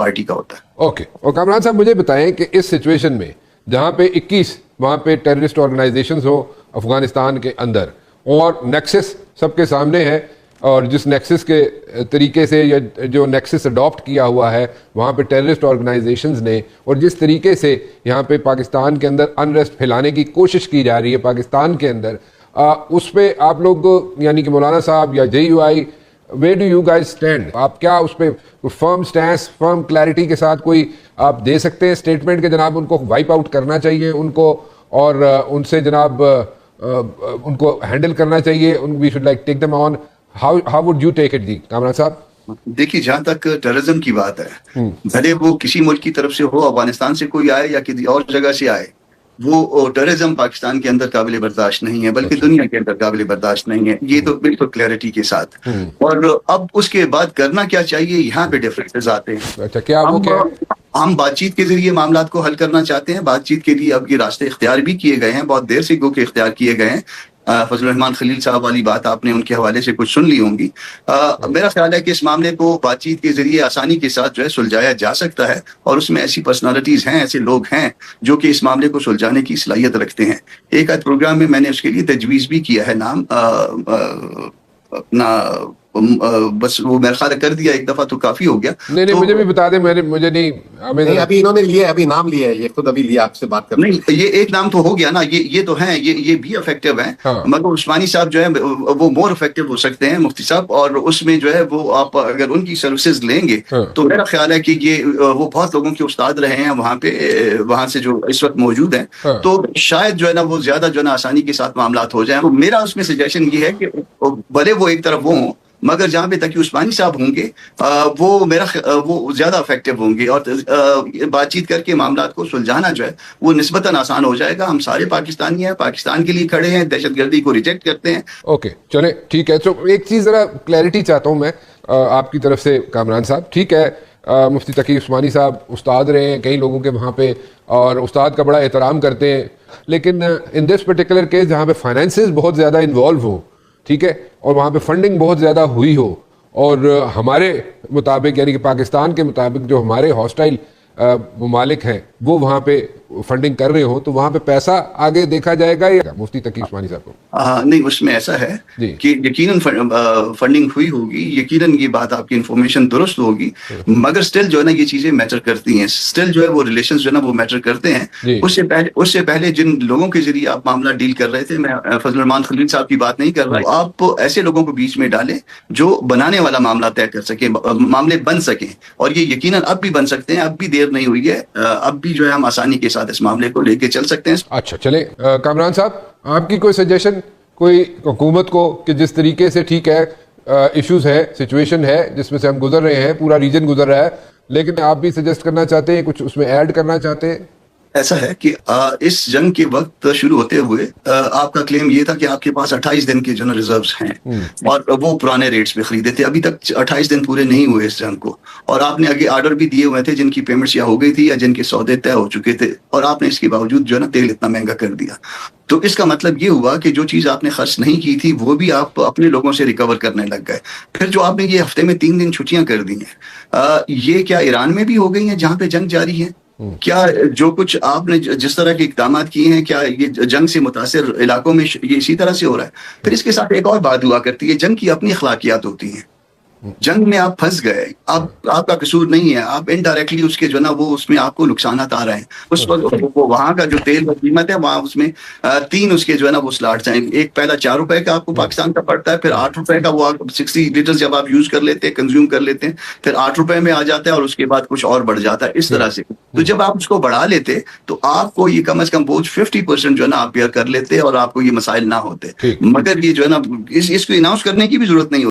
Party का होता है। ओके, और कामरान साहब मुझे बताएं कि इस सिचुएशन में जहां पे 21 वहां पे टेररिस्ट ऑर्गेनाइजेशंस हो अफगानिस्तान के अंदर और नेक्सस सबके सामने है, और जिस नेक्सस के तरीके से या जो नेक्सस अडॉप्ट किया हुआ है वहाँ पे टेररिस्ट ऑर्गेनाइजेशंस ने, और जिस तरीके से यहाँ पे पाकिस्तान के अंदर अनरेस्ट फैलाने की कोशिश की जा रही है पाकिस्तान के अंदर, उस पर आप लोग यानी कि मौलाना साहब या JUI, where do you guys stand? आप क्या उस पर फर्म स्टैंस, फर्म क्लैरिटी के साथ कोई आप दे सकते हैं स्टेटमेंट के जनाब उनको वाइप आउट करना चाहिए उनको, और उनसे जनाब उनको हैंडल करना चाहिए, we should like take them on? How would you take it, ji Kamran साहब? देखिए, जहां तक टेररिज्म की बात है, भले वो किसी मुल्क की तरफ से हो, अफगानिस्तान से कोई आए या किसी और जगह से आए, वो टेररिज्म पाकिस्तान के अंदर काबिल बर्दाश्त नहीं है, बल्कि दुनिया के अंदर काबिल बर्दाश्त नहीं है। ये तो बिल्कुल क्लैरिटी के साथ। और अब उसके बाद करना क्या चाहिए, यहाँ पे डिफरेंसेस आते हैं। अच्छा, क्या वो क्या? हम बातचीत के जरिए मामला को हल करना चाहते हैं। बातचीत के लिए अब ये रास्ते इख्तियार भी किए गए हैं, बहुत देर से गो के इख्तियार किए गए हैं। फजल रहमान खलील साहब वाली बात आपने उनके हवाले से कुछ सुन ली होंगी। मेरा ख्याल है कि इस मामले को बातचीत के जरिए आसानी के साथ जो है सुलझाया जा सकता है, और उसमें ऐसी पर्सनालिटीज हैं, ऐसे लोग हैं जो कि इस मामले को सुलझाने की सलाहियत रखते हैं। एक आध प्रोग्राम में मैंने उसके लिए तजवीज़ भी किया है, नाम अपना बस वो मेरा ख्याल कर दिया एक दफा तो काफी हो गया। नहीं तो, मुझे भी बता दें, मुझे नहीं अभी इन्होंने लिया, अभी नाम लिया है, ये खुद अभी लिया आपसे बात कर। नहीं, ये एक नाम तो हो गया ना, ये तो हैं, ये भी इफेक्टिव हैं। हाँ। मगर उस्मानी साहब जो है वो मोर इफेक्टिव हो सकते हैं, मुफ्ती साहब, और उसमें जो है वो आप अगर उनकी सर्विसेज लेंगे तो मेरा ख्याल है कि ये वो बहुत लोगों के उस्ताद रहे हैं वहाँ पे, वहाँ से जो इस वक्त मौजूद हैं, तो शायद जो है ना वो ज्यादा जो है ना आसानी के साथ मामला हो जाए। तो मेरा उसमें सजेशन ये है कि भले वो एक तरफ वो हों, मगर जहां पे तक उस्मानी साहब होंगे वो ज्यादा इफेक्टिव होंगे, और बातचीत करके मामला को सुलझाना जो है वो निस्बतन आसान हो जाएगा। हम सारे पाकिस्तानी हैं, पाकिस्तान के लिए खड़े हैं, दहशतगर्दी को रिजेक्ट करते हैं। ओके, चले ठीक है। तो एक चीज जरा क्लैरिटी चाहता हूँ मैं आपकी तरफ से कामरान साहब। ठीक है, मुफ्ती तकी उस्मानी साहब उस्ताद रहे हैं कई लोगों के वहाँ पे, और उस्ताद का बड़ा एहतराम करते हैं, लेकिन इन दिस पर्टिकुलर केस जहाँ पे फाइनेंसेस बहुत ज़्यादा इन्वॉल्व हो, ठीक है, और वहाँ पे फंडिंग बहुत ज़्यादा हुई हो, और हमारे मुताबिक यानी कि पाकिस्तान के मुताबिक जो हमारे हॉस्टाइल ममालिक हैं वो वहाँ पे फंडिंग कर रहे हो, तो वहाँ पे पैसा आगे देखा जाएगा या मुफ्ती तकी उस्मानी साहब को? नहीं, उसमें ऐसा है कि यकीनन फंडिंग हुई होगी, यकीनन ये बात आपकी इंफॉर्मेशन दुरुस्त होगी, मगर स्टिल जो है ना ये चीजें मैटर करती हैं, स्टिल जो है वो रिलेशंस जो है ना वो मैटर करते हैं। उससे पहले जिन लोगों के जरिए आप मामला डील कर रहे थे, मैं फजल रहमान खलील साहब की बात नहीं कर रहा हूँ, आप ऐसे लोगों को बीच में डालें जो बनाने वाला मामला तय कर सके, मामले बन सके, और ये यकीनन अब भी बन सकते हैं, अब भी देर नहीं हुई है, अब भी जो है हम आसानी के साथ इस मामले को लेके चल सकते हैं। अच्छा, चले कामरान साहब, आपकी कोई सजेशन कोई हुकूमत को कि जिस तरीके से, ठीक है, इश्यूज है, सिचुएशन है जिसमें से हम गुजर रहे हैं, पूरा रीजन गुजर रहा है, लेकिन आप भी सजेस्ट करना चाहते हैं, कुछ उसमें ऐड करना चाहते हैं? ऐसा है कि इस जंग के वक्त शुरू होते हुए आपका क्लेम ये था कि आपके पास 28 दिन के जो रिजर्व्स हैं, और वो पुराने रेट्स पे खरीदे थे। अभी तक 28 दिन पूरे नहीं हुए इस जंग को, और आपने आगे ऑर्डर भी दिए हुए थे जिनकी पेमेंट्स या हो गई थी या जिनके सौदे तय हो चुके थे, और आपने इसके बावजूद जो है ना तेल इतना महंगा कर दिया। तो इसका मतलब ये हुआ कि जो चीज आपने खर्च नहीं की थी वो भी आप अपने लोगों से रिकवर करने लग गए। फिर जो आपने ये हफ्ते में 3 दिन छुट्टियां कर दी हैं, ये क्या ईरान में भी हो गई हैं जहां पे जंग जारी है? क्या जो कुछ आपने जिस तरह के इकदाम किए हैं, क्या ये जंग से मुतासिर इलाकों में ये इसी तरह से हो रहा है? फिर इसके साथ एक और बात हुआ करती है, जंग की अपनी अखलाकियात होती हैं। जंग में आप फंस गए, आपका कसूर नहीं है, आप इनडायरेक्टली उसके जो ना वो उसमें आपको नुकसान आ रहे हैं। उस वक्त वो वहां का जो तेल की कीमत है, वहां उसमें 3 उसके जो है ना वो स्लॉट्स हैं। एक पहला 4 रुपए का आपको पाकिस्तान का पड़ता है, फिर 8 रुपए का वो 60 लीटर जब आप यूज कर लेते हैं, कंज्यूम कर लेते हैं, फिर 8 रुपए में आ जाता है, और उसके बाद कुछ और बढ़ जाता है, इस तरह से। तो जब आप उसको बढ़ा लेते तो आपको ये कम से कम बोझ 50% जो है ना आप बेयर कर लेते और आपको ये मसाइल ना होते। मगर ये जो है ना इसको अनाउंस करने की भी जरूरत नहीं होती।